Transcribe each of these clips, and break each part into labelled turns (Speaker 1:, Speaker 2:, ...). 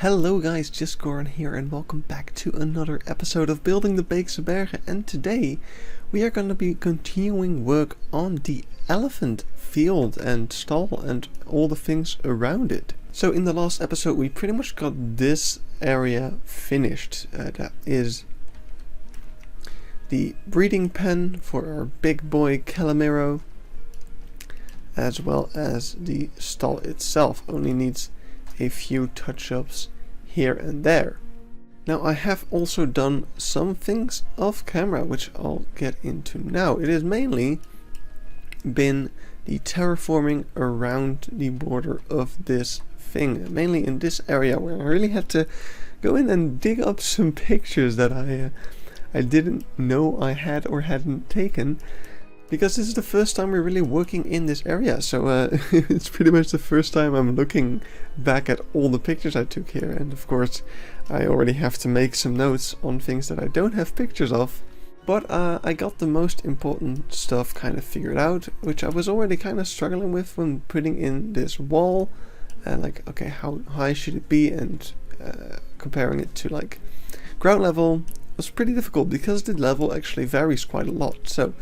Speaker 1: Hello guys, just Goran here and welcome back to another episode of Building the Beekse Bergen, and today we are going to be continuing work on the elephant field and stall and all the things around it. So in the last episode we pretty much got this area finished. That is the breeding pen for our big boy Calimero, as well as the stall itself. Only needs a few touch-ups here and there. Now I have also done some things off camera which I'll get into now. It has mainly been the terraforming around the border of this thing, mainly in this area where I really had to go in and dig up some pictures that I didn't know I had or hadn't taken, because this is the first time we're really working in this area. So it's pretty much the first time I'm looking back at all the pictures I took here, and of course I already have to make some notes on things that I don't have pictures of. But I got the most important stuff kind of figured out, which I was already kind of struggling with when putting in this wall. Like, okay, how high should it be, and comparing it to like ground level was pretty difficult because the level actually varies quite a lot. So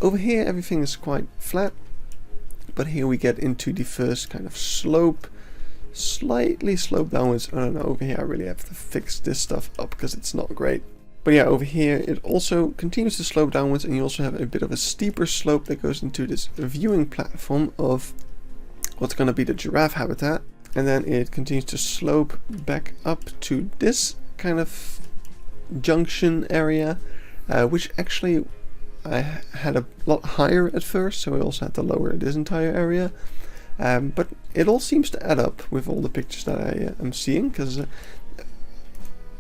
Speaker 1: over here everything is quite flat, but here we get into the first kind of slope, slightly slope downwards. I don't know, over here I really have to fix this stuff up because it's not great. But yeah, over here it also continues to slope downwards, and you also have a bit of a steeper slope that goes into this viewing platform of what's going to be the giraffe habitat, and then it continues to slope back up to this kind of junction area, which actually I had a lot higher at first, so I also had to lower this entire area. But it all seems to add up with all the pictures that I am seeing, because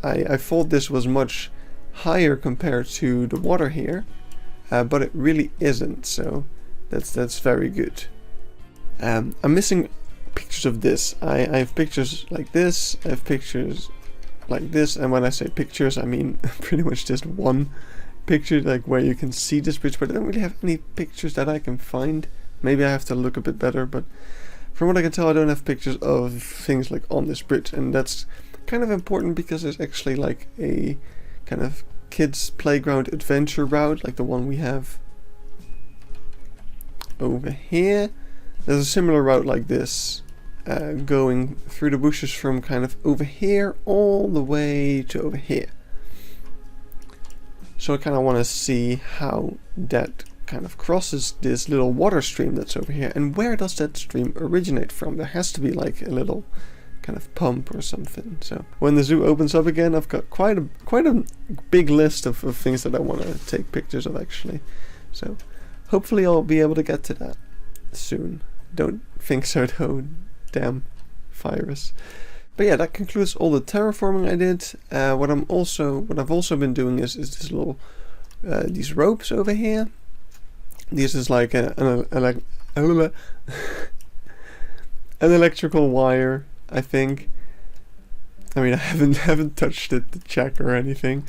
Speaker 1: I thought this was much higher compared to the water here, but it really isn't, so that's very good. I'm missing pictures of this. I have pictures like this, I have pictures like this, and when I say pictures I mean pretty much just one picture, like where you can see this bridge, but I don't really have any pictures that I can find. Maybe I have to look a bit better, but from what I can tell I don't have pictures of things like on this bridge, and that's kind of important because it's actually like a kind of kids playground adventure route like the one we have over here. There's a similar route like this going through the bushes from kind of over here all the way to over here. So I kind of want to see how that kind of crosses this little water stream that's over here, and where does that stream originate from? There has to be like a little kind of pump or something. So when the zoo opens up again, I've got quite a big list of things that I want to take pictures of actually. So hopefully I'll be able to get to that soon. Don't think so though, damn virus. But yeah, that concludes all the terraforming I did. What I've also been doing is this little these ropes over here. This is like an electrical wire, I think. I mean, I haven't touched it to check or anything.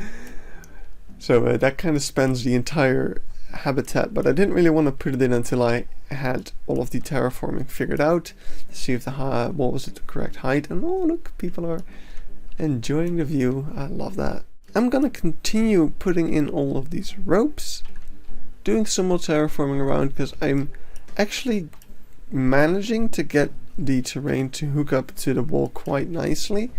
Speaker 1: So that kind of spans the entire habitat, but I didn't really want to put it in until I had all of the terraforming figured out to see if the what was it, the correct height. And oh look, people are enjoying the view. I love that. I'm gonna continue putting in all of these ropes, doing some more terraforming around, because I'm actually managing to get the terrain to hook up to the wall quite nicely.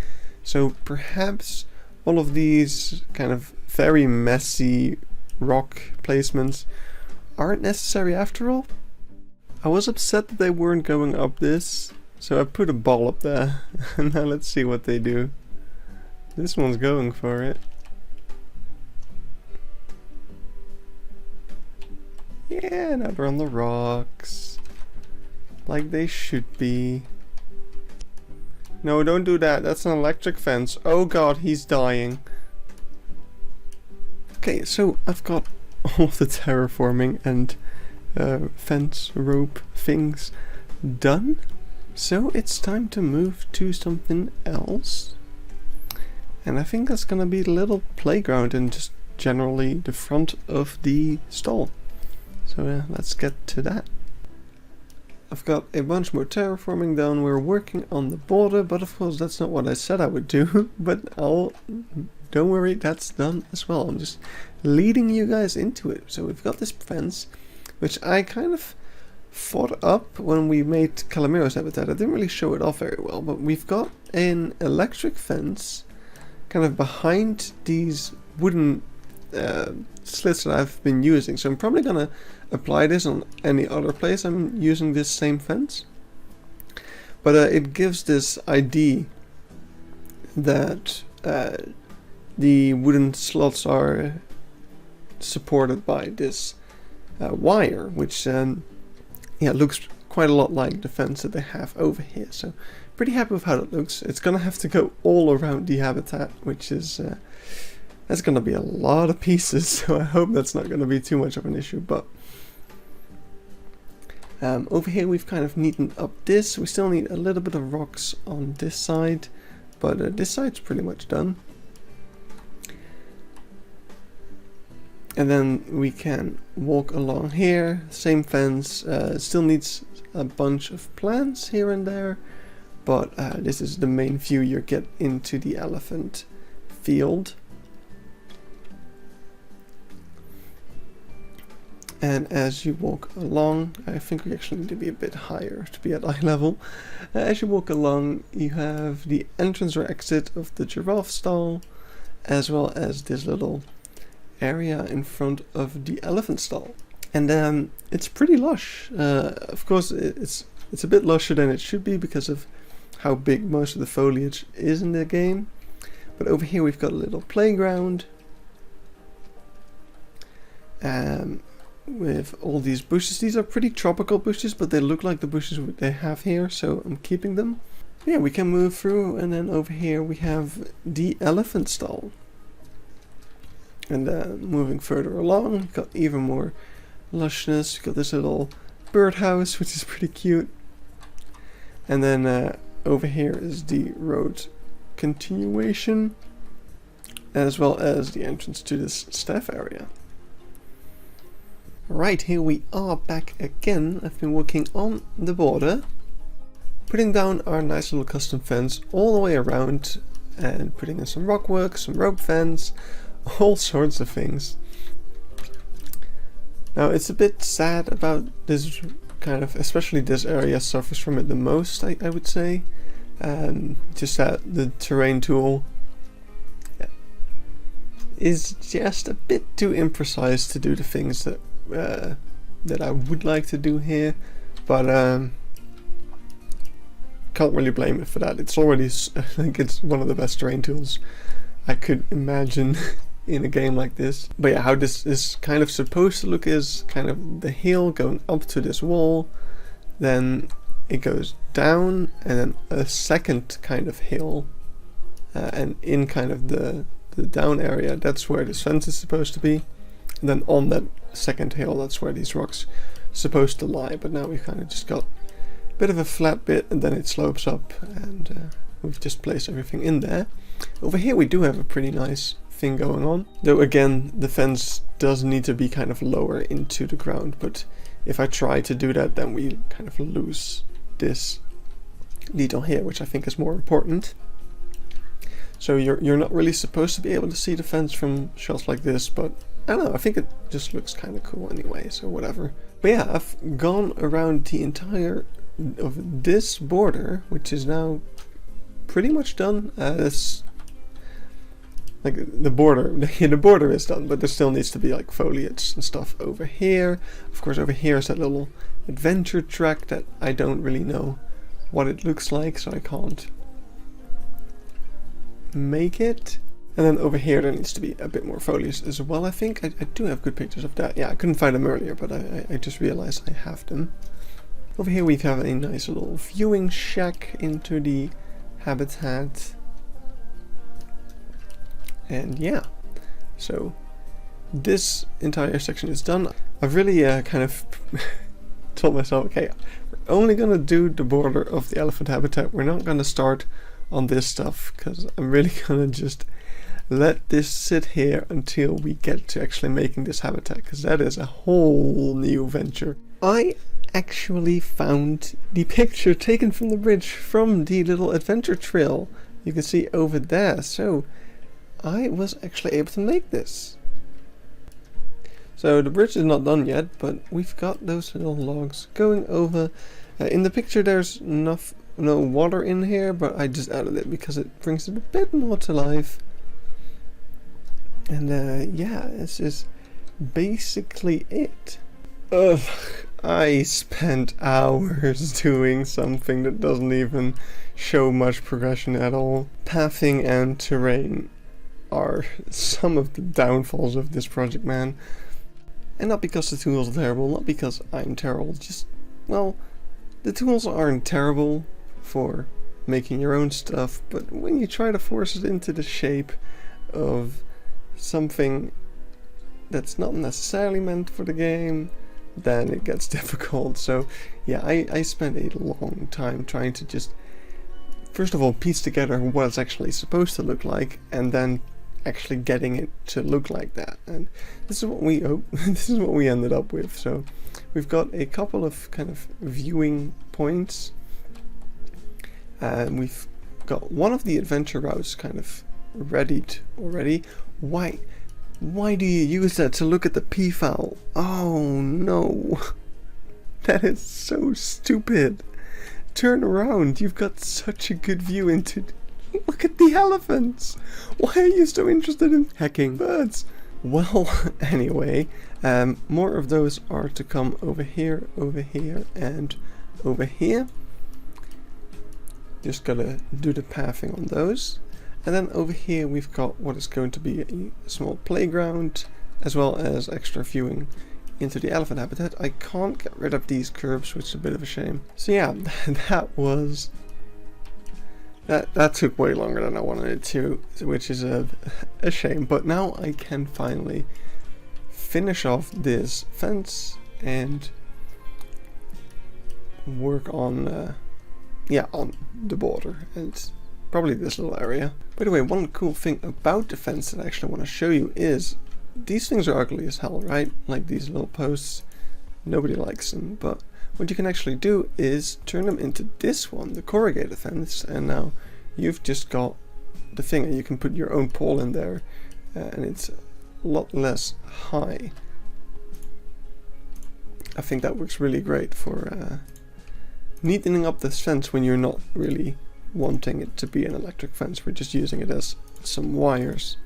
Speaker 1: So perhaps all of these kind of very messy rock placements aren't necessary after all. I was upset that they weren't going up this, so I put a ball up there. And now let's see what they do. This one's going for it. Yeah, now they're on the rocks, like they should be. No, don't do that. That's an electric fence. Oh god, he's dying. Okay, so I've got all of the terraforming and fence rope things done. So it's time to move to something else. And I think that's gonna be the little playground and just generally the front of the stall. So let's get to that. I've got a bunch more terraforming done. We're working on the border, but of course that's not what I said I would do. But don't worry, that's done as well. I'm just leading you guys into it. So we've got this fence, which I kind of fought up when we made Calamiro's habitat. I didn't really show it off very well, but we've got an electric fence kind of behind these wooden slits that I've been using. So I'm probably gonna apply this on any other place I'm using this same fence. But it gives this ID that the wooden slots are supported by this wire, which yeah, looks quite a lot like the fence that they have over here. So pretty happy with how that looks. It's gonna have to go all around the habitat, which is that's gonna be a lot of pieces, so I hope that's not gonna be too much of an issue. But over here we've kind of neatened up this. We still need a little bit of rocks on this side, but this side's pretty much done. And then we can walk along here, same fence, still needs a bunch of plants here and there, but this is the main view you get into the elephant field. And as you walk along, I think we actually need to be a bit higher to be at eye level. As you walk along, you have the entrance or exit of the giraffe stall, as well as this little area in front of the elephant stall. And it's pretty lush. Of course, it's a bit lusher than it should be because of how big most of the foliage is in the game. But over here we've got a little playground. With all these bushes. These are pretty tropical bushes, but they look like the bushes they have here, so I'm keeping them. Yeah, we can move through, and then over here we have the elephant stall. And moving further along, we've got even more lushness. We've got this little birdhouse, which is pretty cute. And then over here is the road continuation, as well as the entrance to this staff area. Right, here we are back again. I've been working on the border, putting down our nice little custom fence all the way around, and putting in some rock work, some rope fence, all sorts of things. Now it's a bit sad about this kind of, especially this area suffers from it the most, I would say. Just that the terrain tool is just a bit too imprecise to do the things that that I would like to do here, but can't really blame it for that. It's already, I think it's one of the best terrain tools I could imagine in a game like this. But yeah, how this is kind of supposed to look is kind of the hill going up to this wall, then it goes down, and then a second kind of hill, and in kind of the down area, that's where this fence is supposed to be. And then on that second hill, that's where these rocks supposed to lie. But now we've kind of just got a bit of a flat bit, and then it slopes up, and we've just placed everything in there. Over here we do have a pretty nice thing going on, though again the fence does need to be kind of lower into the ground, but if I try to do that, then we kind of lose this detail here, which I think is more important. So you're not really supposed to be able to see the fence from shots like this, but I don't know, I think it just looks kind of cool anyway, so whatever. But yeah, I've gone around the entire of this border, which is now pretty much done. It's like the border, the border is done, but there still needs to be like foliage and stuff over here. Of course, over here is that little adventure track that I don't really know what it looks like, so I can't make it. And then over here there needs to be a bit more foliage as well, I think. I do have good pictures of that. Yeah, I couldn't find them earlier, but I just realized I have them. Over here we have a nice little viewing shack into the habitat. And yeah, so this entire section is done. I've really kind of told myself, okay, we're only gonna do the border of the elephant habitat. We're not gonna start on this stuff, because I'm really gonna just let this sit here until we get to actually making this habitat, because that is a whole new venture. I actually found the picture taken from the bridge from the little adventure trail you can see over there. So I was actually able to make this. So the bridge is not done yet, but we've got those little logs going over. In the picture there's no water in here, but I just added it because it brings it a bit more to life. And yeah, this is basically it. Ugh, I spent hours doing something that doesn't even show much progression at all. Pathing and terrain are some of the downfalls of this project, man. And not because the tools are terrible, not because I'm terrible, just, well, the tools aren't terrible for making your own stuff, but when you try to force it into the shape of something that's not necessarily meant for the game, then it gets difficult. So yeah, I spent a long time trying to just, first of all, piece together what it's actually supposed to look like, and then actually getting it to look like that. And this is what we ended up with. So we've got a couple of kind of viewing points, and we've got one of the adventure routes kind of readied already. Why do you use that to look at the peafowl? Oh no, that is so stupid. Turn around, you've got such a good view into... Look at the elephants! Why are you so interested in hacking birds? Well, anyway, more of those are to come over here, and over here. Just gotta do the pathing on those. And then over here we've got what is going to be a small playground, as well as extra viewing into the elephant habitat. I can't get rid of these curbs, which is a bit of a shame. So yeah, that took way longer than I wanted it to, which is a shame. But now I can finally finish off this fence and work on on the border and probably this little area. By the way, one cool thing about the fence that I actually want to show you is these things are ugly as hell, right? Like these little posts, nobody likes them, but what you can actually do is turn them into this one, the corrugated fence, and now you've just got the thing, and you can put your own pole in there, and it's a lot less high. I think that works really great for neatening up this fence when you're not really wanting it to be an electric fence. We're just using it as some wires.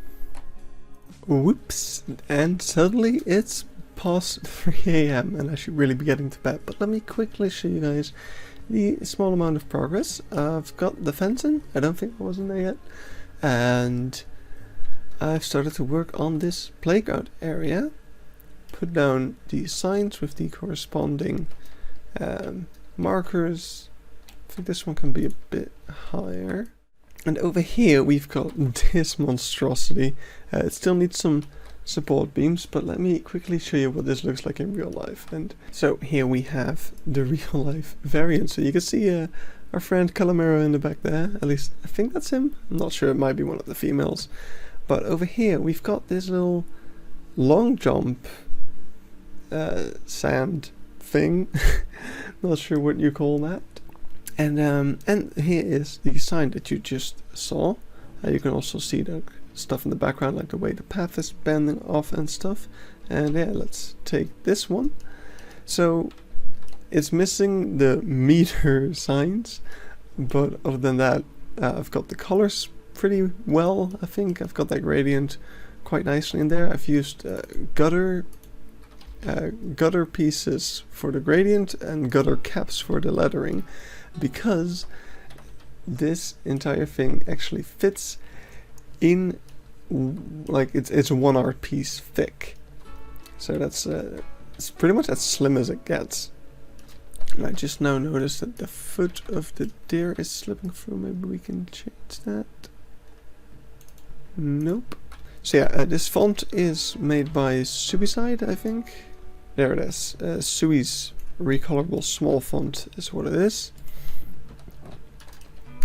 Speaker 1: Whoops, and suddenly it's past 3 AM and I should really be getting to bed, but let me quickly show you guys the small amount of progress. I've got the fence in, I don't think I was in there yet, and I've started to work on this playground area, put down the signs with the corresponding markers. I think this one can be a bit higher. And over here we've got this monstrosity. It still needs some support beams, but let me quickly show you what this looks like in real life. And so here we have the real life variant. So you can see our friend Calamero in the back there. At least I think that's him. I'm not sure, it might be one of the females. But over here we've got this little long jump sand thing. Not sure what you call that. And here is the sign that you just saw. You can also see the stuff in the background, like the way the path is bending off and stuff. And yeah, let's take this one. So it's missing the meter signs, but other than that, I've got the colors pretty well. I think I've got that gradient quite nicely in there. I've used gutter pieces for the gradient and gutter caps for the lettering, because this entire thing actually fits in, like it's one art piece thick. So that's it's pretty much as slim as it gets. And I just now noticed that the foot of the deer is slipping through. Maybe we can change that. Nope. So yeah, this font is made by Suicide, I think. There it is. Sui's recolorable small font is what it is.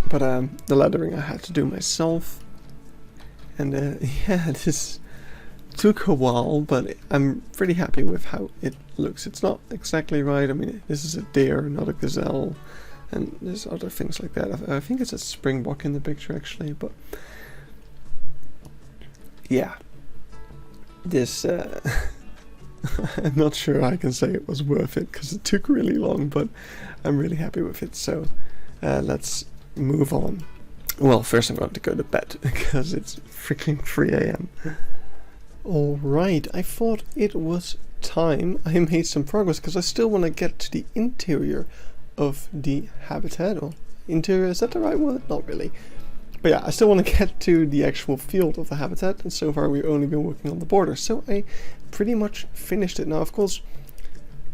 Speaker 1: But the lettering I had to do myself. And yeah, this took a while, but I'm pretty happy with how it looks. It's not exactly right. I mean, this is a deer, not a gazelle, and there's other things like that. I think it's a springbok in the picture actually, but yeah, this I'm not sure I can say it was worth it because it took really long, but I'm really happy with it. So let's move on. Well, first I'm going to go to bed because it's freaking 3 a.m. Alright, I thought it was time I made some progress because I still want to get to the interior of the habitat. Or interior, is that the right word? Not really. But yeah, I still want to get to the actual field of the habitat, and so far we've only been working on the border. So I pretty much finished it. Now, of course,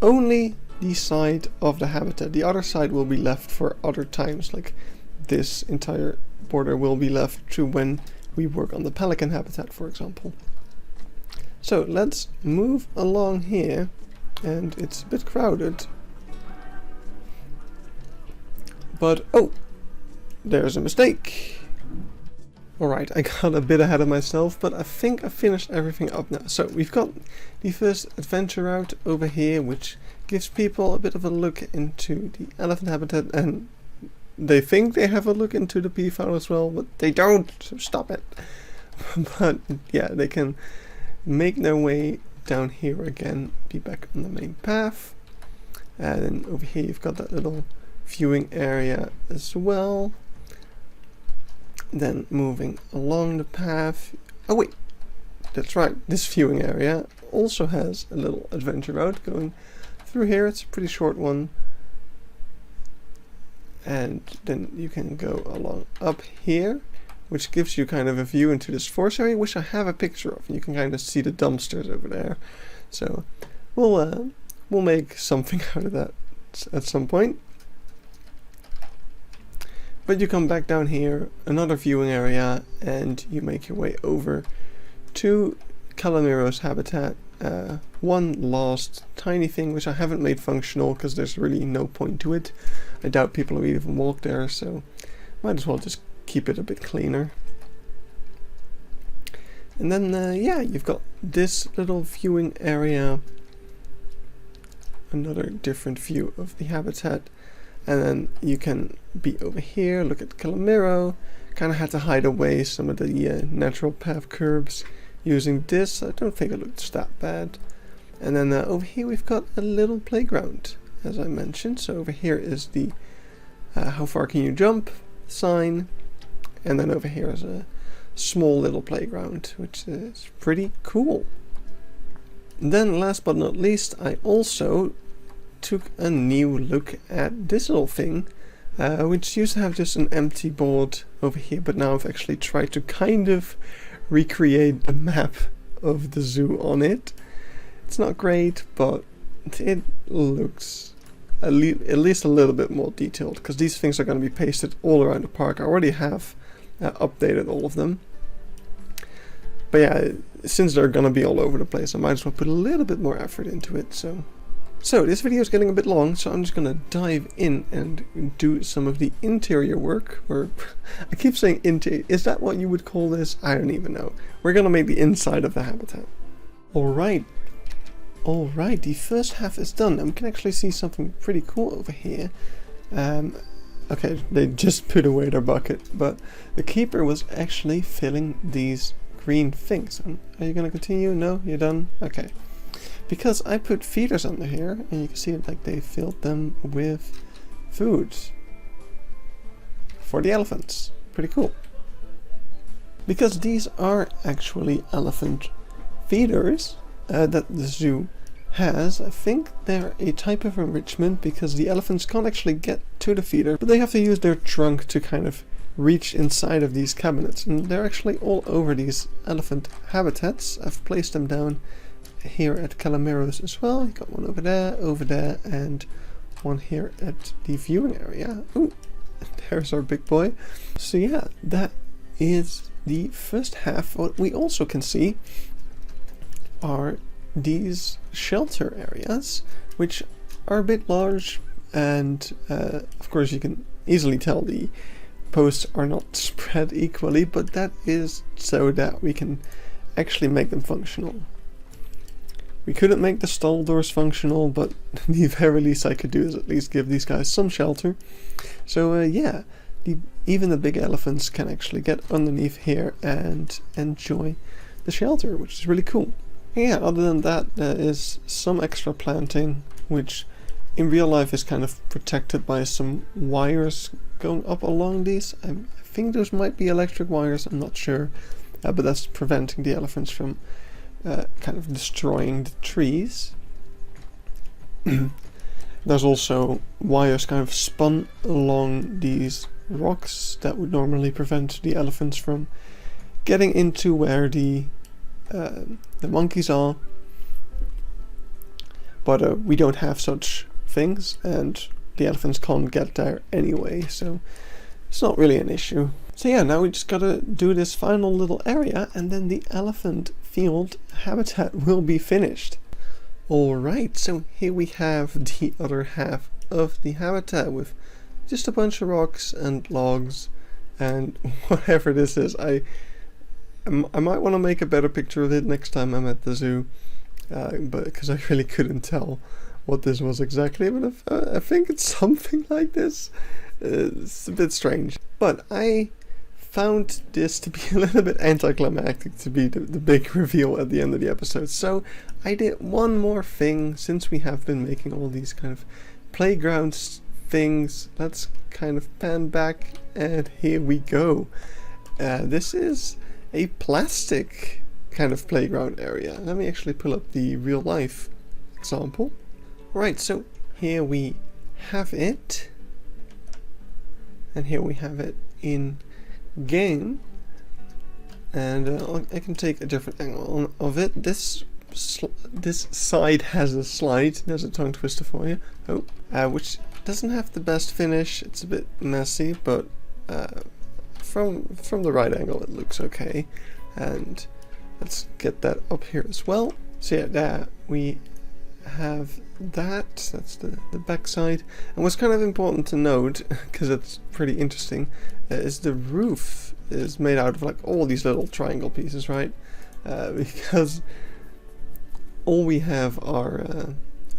Speaker 1: only the side of the habitat. The other side will be left for other times, like this entire border will be left to when we work on the pelican habitat, for example. So let's move along here, and it's a bit crowded. But, oh, there's a mistake. Alright, I got a bit ahead of myself, but I think I finished everything up now. So we've got the first adventure route over here, which gives people a bit of a look into the elephant habitat, and they think they have a look into the peafowl as well, but they don't, so stop it. But yeah, they can make their way down here again, be back on the main path. And then over here you've got that little viewing area as well. Then moving along the path. Oh wait, that's right, this viewing area also has a little adventure route going through here. It's a pretty short one. And then you can go along up here, which gives you kind of a view into this forest area, which I have a picture of. You can kind of see the dumpsters over there. So we'll make something out of that at some point. But you come back down here, another viewing area, and you make your way over to Calamiro's habitat. One last tiny thing which I haven't made functional because there's really no point to it. I doubt people will even walk there, so might as well just keep it a bit cleaner. And then yeah, you've got this little viewing area, another different view of the habitat, and then you can be over here, look at Calamiro. Kind of had to hide away some of the natural path curbs using this. I don't think it looks that bad. And then over here we've got a little playground, as I mentioned. So over here is the how far can you jump sign, and then over here is a small little playground, which is pretty cool. And then last but not least, I also took a new look at this little thing, which used to have just an empty board over here, but now I've actually tried to kind of recreate the map of the zoo on it. It's not great, but it looks at least a little bit more detailed, because these things are going to be pasted all around the park. I already have updated all of them. But yeah, since they're going to be all over the place, I might as well put a little bit more effort into it. So this video is getting a bit long, so I'm just going to dive in and do some of the interior work. Or I keep saying interior. Is that what you would call this? I don't even know. We're going to make the inside of the habitat. Alright, the first half is done, and we can actually see something pretty cool over here. Okay, they just put away their bucket, but the keeper was actually filling these green things. Are you going to continue? No? You're done? Okay. Because I put feeders under here, and you can see it like they filled them with food for the elephants. Pretty cool. Because these are actually elephant feeders that the zoo has. I think they're a type of enrichment because the elephants can't actually get to the feeder, but they have to use their trunk to kind of reach inside of these cabinets, and they're actually all over these elephant habitats. I've placed them down here at Calamiro's as well. You got one over there, and one here at the viewing area. Ooh, there's our big boy. So yeah, that is the first half. What we also can see are these shelter areas, which are a bit large, and of course you can easily tell the posts are not spread equally, but that is so that we can actually make them functional. We couldn't make the stall doors functional, but the very least I could do is at least give these guys some shelter. So yeah, even the big elephants can actually get underneath here and enjoy the shelter, which is really cool. Yeah, other than that, there is some extra planting, which in real life is kind of protected by some wires going up along these. I think those might be electric wires, I'm not sure, but that's preventing the elephants from kind of destroying the trees. There's also wires kind of spun along these rocks that would normally prevent the elephants from getting into where the monkeys are, but we don't have such things, and the elephants can't get there anyway, so it's not really an issue. So yeah, now we just gotta do this final little area, and then the elephant field habitat will be finished. Alright, so here we have the other half of the habitat with just a bunch of rocks and logs and whatever this is. I might want to make a better picture of it next time I'm at the zoo, but because I really couldn't tell what this was exactly, but I think it's something like this. It's a bit strange, but I found this to be a little bit anticlimactic to be the big reveal at the end of the episode, so I did one more thing. Since we have been making all these kind of playground things, let's kind of pan back, and here we go. This is a plastic kind of playground area. Let me actually pull up the real life example. Right, so here we have it, and here we have it in game, and I can take a different angle of it. This side has a slide. There's a tongue twister for you. Which doesn't have the best finish. It's a bit messy, but from the right angle it looks okay. And let's get that up here as well. So yeah, there we have that. That's the back side. And what's kind of important to note, because it's pretty interesting, is the roof is made out of like all these little triangle pieces, right? Because all we have are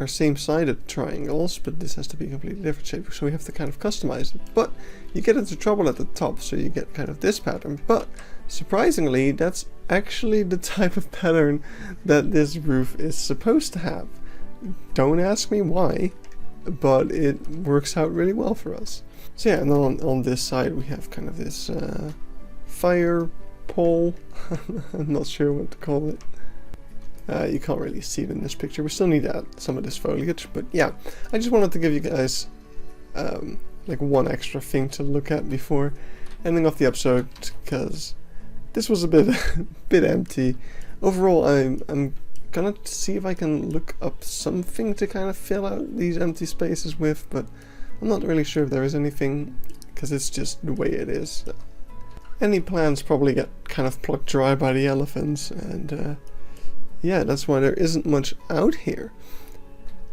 Speaker 1: same-sided triangles, but this has to be a completely different shape, so we have to kind of customize it. But you get into trouble at the top, so you get kind of this pattern. But surprisingly, that's actually the type of pattern that this roof is supposed to have. Don't ask me why, but it works out really well for us. So yeah, and then on this side we have kind of this fire pole. I'm not sure what to call it. You can't really see it in this picture. We still need to add some of this foliage, but yeah, I just wanted to give you guys like one extra thing to look at before ending off the episode, because this was a bit empty. Overall, I'm gonna see if I can look up something to kind of fill out these empty spaces with, but I'm not really sure if there is anything, because it's just the way it is. Any plants probably get kind of plucked dry by the elephants, and yeah, that's why there isn't much out here.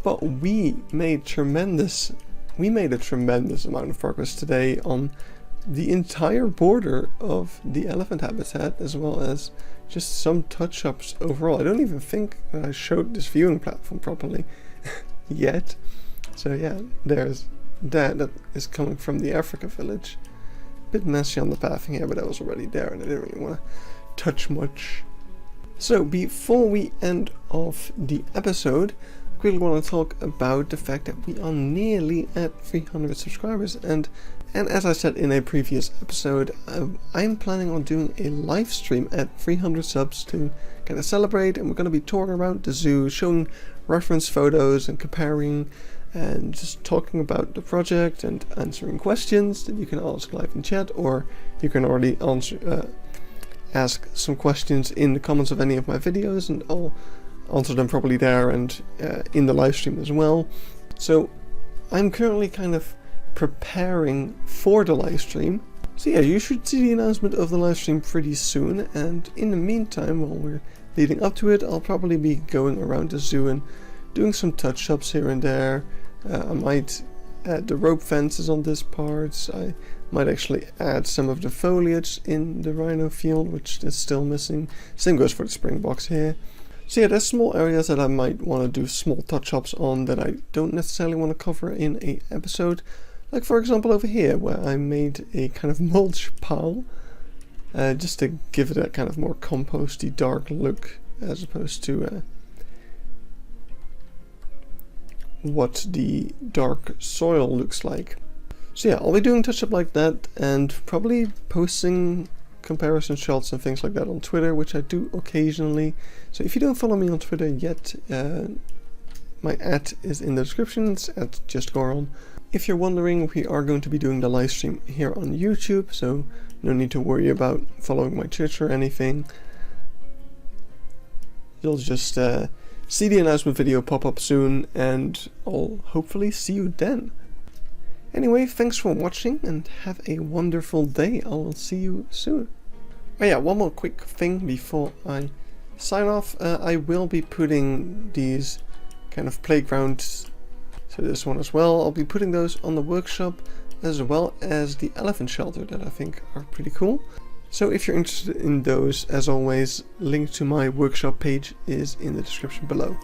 Speaker 1: But we made a tremendous amount of progress today on the entire border of the elephant habitat, as well as just some touch-ups overall. I don't even think I showed this viewing platform properly yet. So yeah, there's that is coming from the Africa village. Bit messy on the pathing here, but that was already there, and I didn't really want to touch much. So before we end off the episode, I quickly want to talk about the fact that we are nearly at 300 subscribers, and as I said in a previous episode, I'm planning on doing a live stream at 300 subs to kind of celebrate, and we're going to be touring around the zoo, showing reference photos and comparing, and just talking about the project and answering questions that you can ask live in chat, or you can already ask some questions in the comments of any of my videos, and I'll answer them probably there and in the live stream as well. So I'm currently kind of preparing for the live stream. So yeah, you should see the announcement of the live stream pretty soon, and in the meantime, while we're leading up to it, I'll probably be going around the zoo and doing some touch-ups here and there. I might add the rope fences on this part. I might actually add some of the foliage in the rhino field, which is still missing. Same goes for the springboks here. So yeah, there's small areas that I might want to do small touch-ups on that I don't necessarily want to cover in a episode. Like for example over here, where I made a kind of mulch pile, just to give it a kind of more composty, dark look, as opposed to what the dark soil looks like. So yeah, I'll be doing touch-up like that, and probably posting comparison shots and things like that on Twitter, which I do occasionally. So if you don't follow me on Twitter yet, my @ is in the description. It's @JustGoron. If you're wondering, we are going to be doing the live stream here on YouTube, so no need to worry about following my Twitch or anything. You'll just see the announcement video pop up soon, and I'll hopefully see you then. Anyway, thanks for watching and have a wonderful day. I will see you soon. Oh yeah, one more quick thing before I sign off. I will be putting these kind of playgrounds, so this one as well, I'll be putting those on the workshop, as well as the elephant shelter that I think are pretty cool. So if you're interested in those, as always, link to my workshop page is in the description below.